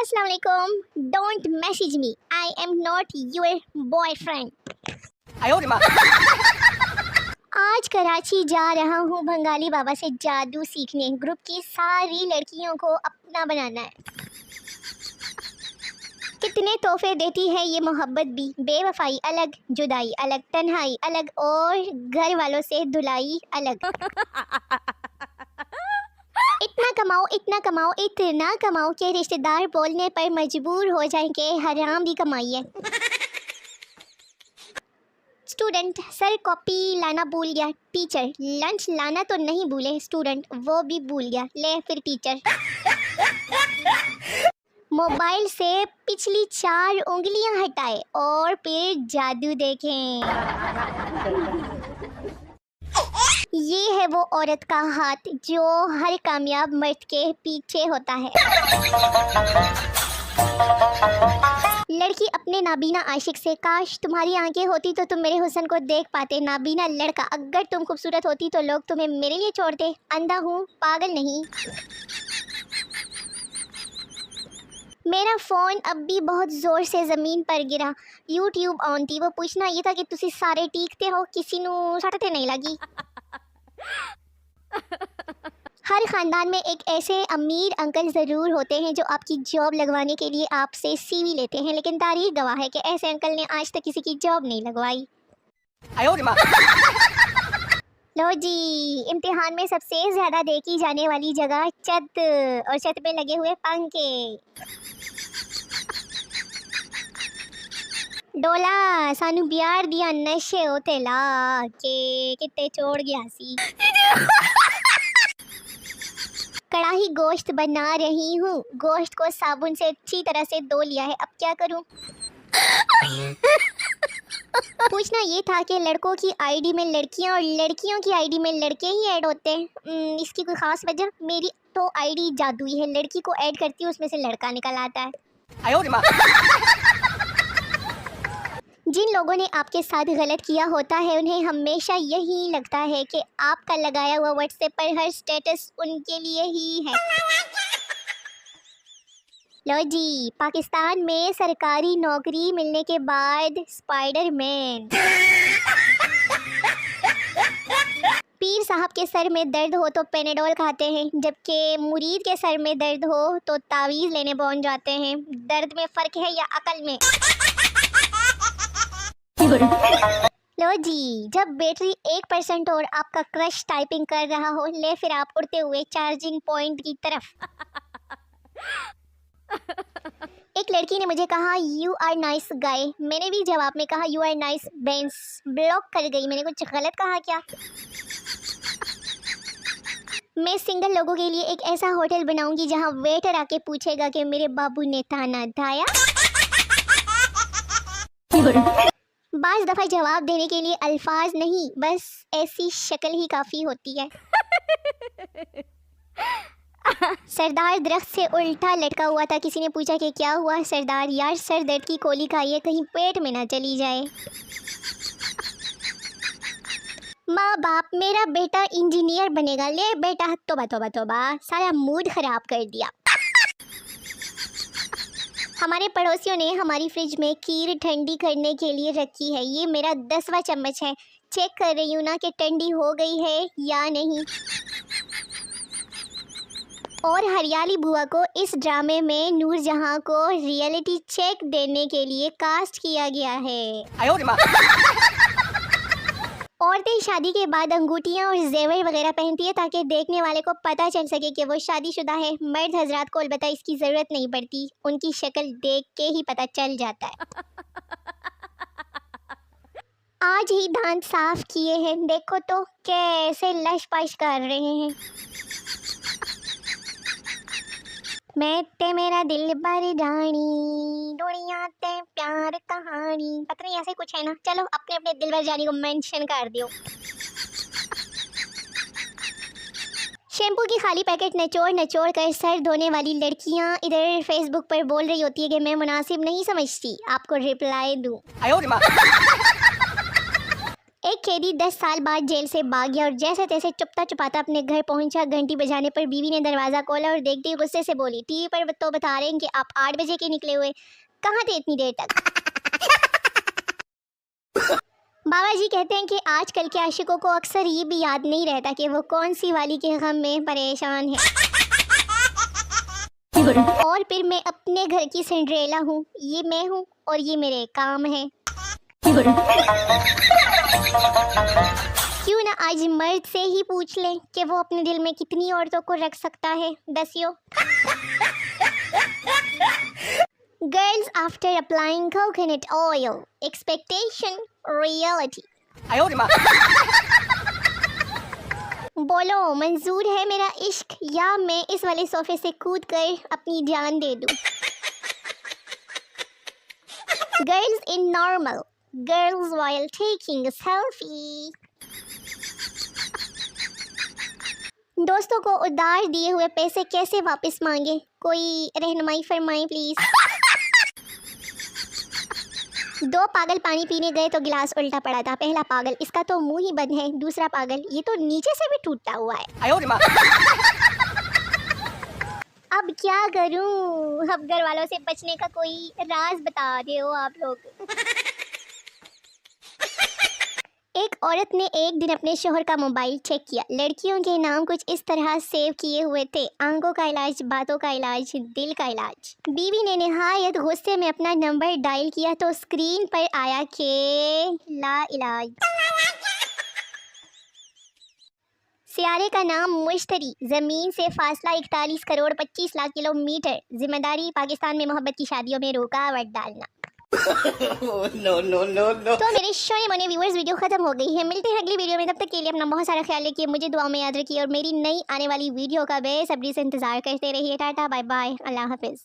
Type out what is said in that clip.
अस्सलाम वालेकुम। Don't message me, I am not your boyfriend. आज कराची जा रहा हूँ बंगाली बाबा से जादू सीखने। ग्रुप की सारी लड़कियों को अपना बनाना है। कितने तोहफे देती है ये मोहब्बत भी, बेवफाई अलग, जुदाई अलग, तन्हाई अलग और घर वालों से धुलाई अलग। इतना कमाओ इतना कमाओ कि रिश्तेदार बोलने पर मजबूर हो जाएं कि हराम की कमाई है। स्टूडेंट, सर कॉपी लाना भूल गया। टीचर, लंच लाना तो नहीं भूले। स्टूडेंट, वो भी भूल गया। ले फिर टीचर। मोबाइल से पिछली 4 उंगलियां हटाए और फिर जादू देखें। ये है वो औरत का हाथ जो हर कामयाब मर्द के पीछे होता है। लड़की अपने नाबीना आशिक से, काश तुम्हारी आंखें होती तो तुम मेरे हुस्न को देख पाते। नाबीना लड़का, अगर तुम खूबसूरत होती तो लोग तुम्हें मेरे लिए छोड़ते। अंधा हूँ, पागल नहीं। मेरा फ़ोन अब भी बहुत ज़ोर से ज़मीन पर गिरा। यूट्यूब ऑन थी। वो पूछना ये था कि तुसी सारे ठीकते हो, किसी नू सट ते नहीं लगी। हर ख़ानदान में एक ऐसे अमीर अंकल ज़रूर होते हैं जो आपकी जॉब लगवाने के लिए आपसे सीवी लेते हैं, लेकिन तारीख गवाह है कि ऐसे अंकल ने आज तक किसी की जॉब नहीं लगवाई। लो जी, इम्तिहान में सबसे ज़्यादा देखी जाने वाली जगह छत और छत पे लगे हुए पंखे। डोला सानू बियार दिया नशे होते ला के कितने छोड़ गया सी। कढ़ाई गोश्त बना रही हूँ। गोश्त को साबुन से अच्छी तरह से धो लिया है, अब क्या करूँ? पूछना ये था कि लड़कों की आईडी में लड़कियां और लड़कियों की आईडी में लड़के ही ऐड होते हैं। इसकी कोई ख़ास वजह? मेरी तो आईडी जादुई है। लड़की को ऐड करती हूँ, उसमें से लड़का निकल आता है। जिन लोगों ने आपके साथ गलत किया होता है उन्हें हमेशा यही लगता है कि आपका लगाया हुआ व्हाट्सएप पर हर स्टेटस उनके लिए ही है। लो जी, पाकिस्तान में सरकारी नौकरी मिलने के बाद स्पाइडरमैन। पीर साहब के सर में दर्द हो तो पेनेडोल खाते हैं, जबकि मुरीद के सर में दर्द हो तो तावीज़ लेने पहुंच जाते हैं। दर्द में फ़र्क है या अकल में? लो जी, जब बैटरी 1% और आपका क्रश टाइपिंग कर रहा हो, ले फिर आप उड़ते हुए चार्जिंग पॉइंट की तरफ। एक लड़की ने मुझे कहा यू आर नाइस गाय। मैंने भी जवाब में कहा यू आर नाइस बेंस। ब्लॉक कर गई। मैंने कुछ गलत कहा क्या? मैं सिंगल लोगों के लिए एक ऐसा होटल बनाऊंगी जहां वेटर आके पूछेगा कि मेरे बाबू ने खाना खाया। बाज़ दफ़ा जवाब देने के लिए अल्फाज नहीं, बस ऐसी शक्ल ही काफ़ी होती है। सरदार दरख्त से उल्टा लटका हुआ था। किसी ने पूछा कि क्या हुआ? सरदार, यार सर दर्द की गोली खाइए, कहीं पेट में ना चली जाए। माँ बाप, मेरा बेटा इंजीनियर बनेगा। ले बेटा, तोबा तोबा तोबा, सारा मूड ख़राब कर दिया। हमारे पड़ोसियों ने हमारी फ्रिज में खीर ठंडी करने के लिए रखी है। ये मेरा 10वां चम्मच है। चेक कर रही हूँ ना कि ठंडी हो गई है या नहीं। और हरियाली बुआ को इस ड्रामे में नूरजहां को रियलिटी चेक देने के लिए कास्ट किया गया है। औरतें शादी के बाद अंगूठियां और जेवर वगैरह पहनती है ताकि देखने वाले को पता चल सके कि वो शादीशुदा है। मर्द हजरात को अलबत्ता इसकी ज़रूरत नहीं पड़ती, उनकी शक्ल देख के ही पता चल जाता है। आज ही दांत साफ किए हैं, देखो तो कैसे लश पश कर रहे हैं। मैं ते मेरा दिल भर जानी, दुनिया ते प्यार कहानी, पता नहीं ऐसे कुछ है ना। चलो अपने अपने दिल भर जानी को मेंशन कर दियो। शैम्पू की खाली पैकेट नचोड़ कर सर धोने वाली लड़कियां इधर फेसबुक पर बोल रही होती है कि मैं मुनासिब नहीं समझती आपको रिप्लाई दूं। एक कैदी 10 साल बाद जेल से भाग गया और जैसे तैसे चुपता चुपाता अपने घर पहुंचा। घंटी बजाने पर बीवी ने दरवाज़ा खोला और देखते ही गुस्से से बोली, टीवी पर तो बता रहे हैं कि आप 8 बजे के निकले हुए, कहाँ थे इतनी देर तक? बाबा जी कहते हैं कि आजकल के आशिकों को अक्सर ये भी याद नहीं रहता कि वो कौन सी वाली के गम में परेशान है। और फिर मैं अपने घर की सिंड्रेला हूँ, ये मैं हूँ और ये मेरे काम है। क्यों ना आज मर्द से ही पूछ लें कि वो अपने दिल में कितनी औरतों को रख सकता है। दसियो। Girls after applying coconut oil, expectation, reality. बोलो, मंजूर है मेरा इश्क या मैं इस वाले सोफे से कूद कर अपनी जान दे दूं? Girls in normal, girls while taking a selfie. दोस्तों को उधार दिए हुए पैसे कैसे वापस मांगे? कोई रहनुमाई फरमाएं प्लीज। दो पागल पानी पीने गए तो गिलास उल्टा पड़ा था। पहला पागल, इसका तो मुंह ही बंद है। दूसरा पागल, ये तो नीचे से भी टूटा हुआ है। अब क्या करूं? अब घर वालों से बचने का कोई राज बता दो आप लोग। एक औरत ने एक दिन अपने शोहर का मोबाइल चेक किया। लड़कियों के नाम कुछ इस तरह सेव किए हुए थे, आंखों का इलाज, बातों का इलाज, दिल का इलाज। बीवी ने निहायत गुस्से में अपना नंबर डायल किया तो स्क्रीन पर आया के ला इलाज। सियारे का नाम मुश्तरी, जमीन से फासला 41 करोड़ 25 लाख किलोमीटर, जिम्मेदारी पाकिस्तान में मोहब्बत की शादियों में रुकावट डालना। no. तो मेरे शोने मने व्यूअर्स, वीडियो खत्म हो गई है। मिलते हैं अगली वीडियो में, तब तक के लिए अपना बहुत सारा ख्याल रखिए, मुझे दुआ में याद रखिए और मेरी नई आने वाली वीडियो का बेसब्री से इंतजार करते रहिए। टाटा बाय बाय, अल्लाह हाफिज।